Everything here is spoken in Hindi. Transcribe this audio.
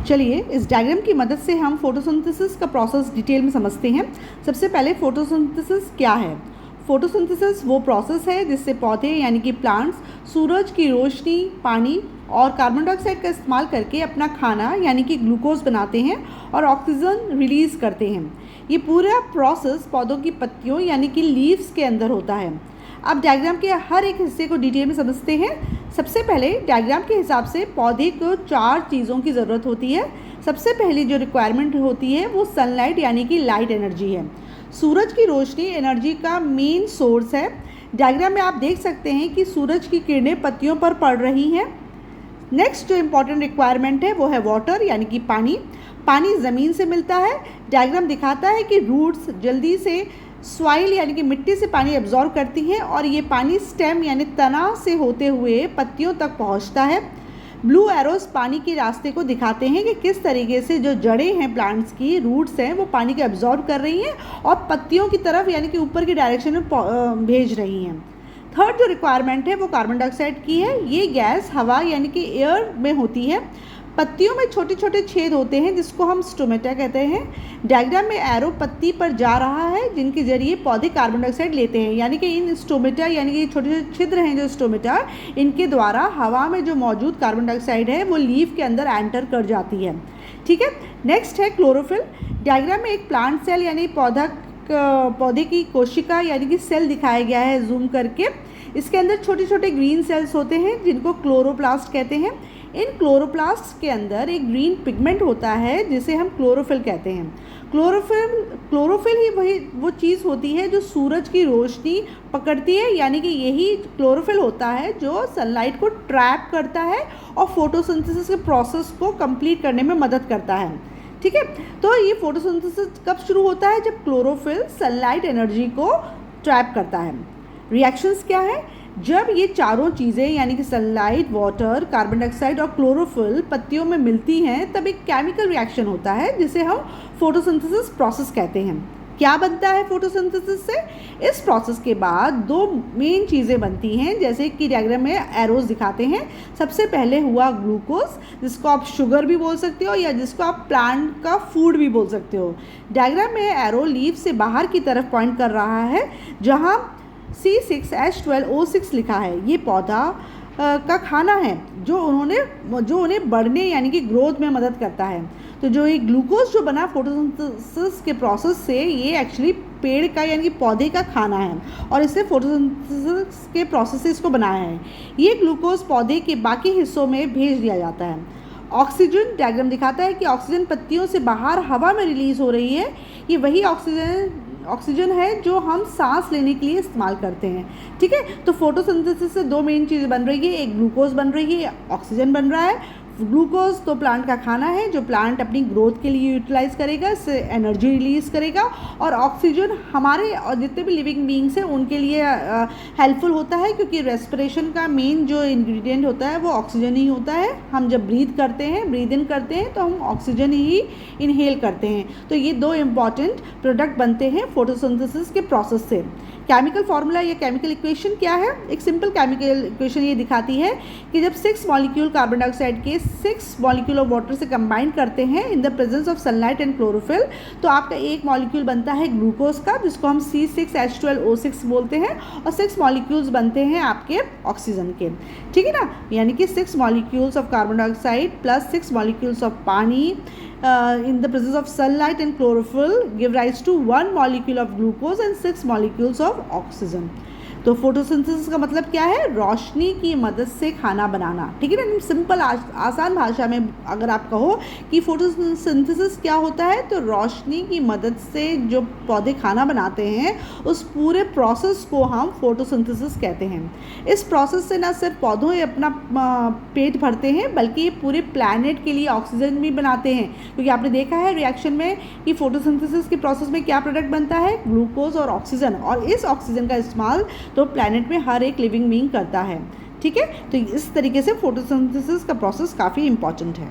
चलिए इस डायग्राम की मदद से हम फोटोसिंथेसिस का प्रोसेस डिटेल में समझते हैं। सबसे पहले फोटोसिंथेसिस क्या है। फोटोसिंथेसिस वो प्रोसेस है जिससे पौधे यानी कि प्लांट्स सूरज की रोशनी, पानी और कार्बन डाइऑक्साइड का इस्तेमाल करके अपना खाना यानी कि ग्लूकोज बनाते हैं और ऑक्सीजन रिलीज़ करते हैं। ये पूरा प्रोसेस पौधों की पत्तियों यानी कि लीव्स के अंदर होता है। अब डायग्राम के हर एक हिस्से को डिटेल में समझते हैं। सबसे पहले डायग्राम के हिसाब से पौधे को 4 चीज़ों की ज़रूरत होती है। सबसे पहली जो रिक्वायरमेंट होती है वो सनलाइट यानी कि लाइट एनर्जी है। सूरज की रोशनी एनर्जी का मेन सोर्स है। डायग्राम में आप देख सकते हैं कि सूरज की किरणें पत्तियों पर पड़ रही हैं। नेक्स्ट जो इम्पॉर्टेंट रिक्वायरमेंट है वो है वाटर यानी कि पानी। पानी ज़मीन से मिलता है। डायग्राम दिखाता है कि रूट्स जल्दी से सॉइल यानी कि मिट्टी से पानी एब्जॉर्ब करती हैं और ये पानी स्टेम यानी तना से होते हुए पत्तियों तक पहुंचता है। ब्लू एरोस पानी के रास्ते को दिखाते हैं कि किस तरीके से जो जड़ें हैं प्लांट्स की, रूट्स हैं, वो पानी को एब्जॉर्ब कर रही हैं और पत्तियों की तरफ यानी कि ऊपर की डायरेक्शन में भेज रही हैं। थर्ड जो रिक्वायरमेंट है वो कार्बन डाइऑक्साइड की है। ये गैस हवा यानी कि एयर में होती है। पत्तियों में छोटे छोटे छेद होते हैं जिसको हम स्टोमेटा कहते हैं। डायग्राम में एरो पत्ती पर जा रहा है जिनके जरिए पौधे कार्बन डाइऑक्साइड लेते हैं, यानी कि इन स्टोमेटा यानी कि छोटे छोटे छिद्र हैं जो स्टोमेटा, इनके द्वारा हवा में जो मौजूद कार्बन डाइऑक्साइड है वो लीफ के अंदर एंटर कर जाती है। ठीक है। नेक्स्ट है क्लोरोफिल। डायग्राम में एक प्लांट सेल यानी पौधे की कोशिका यानी कि सेल दिखाया गया है जूम करके। इसके अंदर छोटे छोटे ग्रीन सेल्स होते हैं जिनको क्लोरोप्लास्ट कहते हैं। इन क्लोरोप्लास्ट के अंदर एक ग्रीन पिगमेंट होता है जिसे हम क्लोरोफिल कहते हैं। क्लोरोफिल ही वो चीज़ होती है जो सूरज की रोशनी पकड़ती है, यानी कि यही क्लोरोफिल होता है जो सनलाइट को ट्रैप करता है और फोटोसिंथेसिस के प्रोसेस को कंप्लीट करने में मदद करता है। ठीक है। तो ये फोटोसिंथेसिस कब शुरू होता है? जब क्लोरोफिल सनलाइट एनर्जी को ट्रैप करता है। रिएक्शंस क्या है? जब ये चारों चीज़ें यानी कि सनलाइट, वाटर, कार्बन डाइऑक्साइड और क्लोरोफिल पत्तियों में मिलती हैं तब एक केमिकल रिएक्शन होता है जिसे हम फोटोसिंथेसिस प्रोसेस कहते हैं। क्या बनता है फोटोसिंथेसिस से? इस प्रोसेस के बाद 2 मेन चीज़ें बनती हैं जैसे कि डायग्राम में एरोज दिखाते हैं। सबसे पहले हुआ ग्लूकोज, जिसको आप शुगर भी बोल सकते हो या जिसको आप प्लांट का फूड भी बोल सकते हो। डायग्राम में एरो लीफ से बाहर की तरफ पॉइंट कर रहा है जहाँ C6H12O6 लिखा है। ये पौधा का खाना है जो उन्हें बढ़ने यानी कि ग्रोथ में मदद करता है। तो जो ये ग्लूकोज जो बना फोटोसिंथेसिस के प्रोसेस से, ये एक्चुअली पेड़ का यानी कि पौधे का खाना है और इससे फोटोसिंथेसिस के प्रोसेस से इसको बनाया है। ये ग्लूकोज पौधे के बाकी हिस्सों में भेज दिया जाता है। ऑक्सीजन, डायग्राम दिखाता है कि ऑक्सीजन पत्तियों से बाहर हवा में रिलीज हो रही है। ये वही ऑक्सीजन है जो हम सांस लेने के लिए इस्तेमाल करते हैं। ठीक है। तो फोटोसिंथेसिस से 2 मेन चीज़ें बन रही है, एक ग्लूकोज बन रही है, ऑक्सीजन बन रहा है। ग्लूकोज तो प्लांट का खाना है जो प्लांट अपनी ग्रोथ के लिए यूटिलाइज करेगा, इससे एनर्जी रिलीज करेगा, और ऑक्सीजन हमारे और जितने भी लिविंग बींग्स हैं उनके लिए हेल्पफुल होता है क्योंकि रेस्पिरेशन का मेन जो इंग्रेडिएंट होता है वो ऑक्सीजन ही होता है। हम जब ब्रीथ इन करते हैं तो हम ऑक्सीजन ही इनहेल करते हैं। तो ये 2 इम्पॉर्टेंट प्रोडक्ट बनते हैं फोटोसिंथेसिस के प्रोसेस से। केमिकल फार्मूला या केमिकल इक्वेशन क्या है? एक सिंपल केमिकल इक्वेशन ये दिखाती है कि जब 6 मॉलिक्यूल कार्बन डाइऑक्साइड के 6 मॉलिक्यूल ऑफ वाटर से कंबाइन करते हैं in the presence of sunlight and chlorophyll, तो आपका एक मॉलिक्यूल बनता है ग्लूकोज का जिसको हम C6H12O6 बोलते हैं, और 6 मॉलिक्यूल्स बनते हैं आपके ऑक्सीजन के। ठीक है ना। यानी कि 6 molecules of carbon dioxide plus 6 molecules of पानी in the presence of sunlight and chlorophyll give rise to 1 molecule of glucose and 6 molecules of oxygen. तो फोटोसिंथेसिस का मतलब क्या है? रोशनी की मदद से खाना बनाना। ठीक है ना। सिंपल आसान भाषा में अगर आप कहो कि फोटोसिंथेसिस क्या होता है, तो रोशनी की मदद से जो पौधे खाना बनाते हैं उस पूरे प्रोसेस को हम फोटोसिंथेसिस कहते हैं। इस प्रोसेस से ना सिर्फ पौधों अपना पेट भरते हैं बल्कि ये पूरे प्लैनेट के लिए ऑक्सीजन भी बनाते हैं, क्योंकि आपने देखा है रिएक्शन में कि फोटोसिंथेसिस के प्रोसेस में क्या प्रोडक्ट बनता है? ग्लूकोज और ऑक्सीजन, और इस ऑक्सीजन का इस्तेमाल तो प्लैनेट में हर एक लिविंग बीइंग करता है। ठीक है। तो इस तरीके से फोटोसिंथेसिस का प्रोसेस काफ़ी इंपॉर्टेंट है।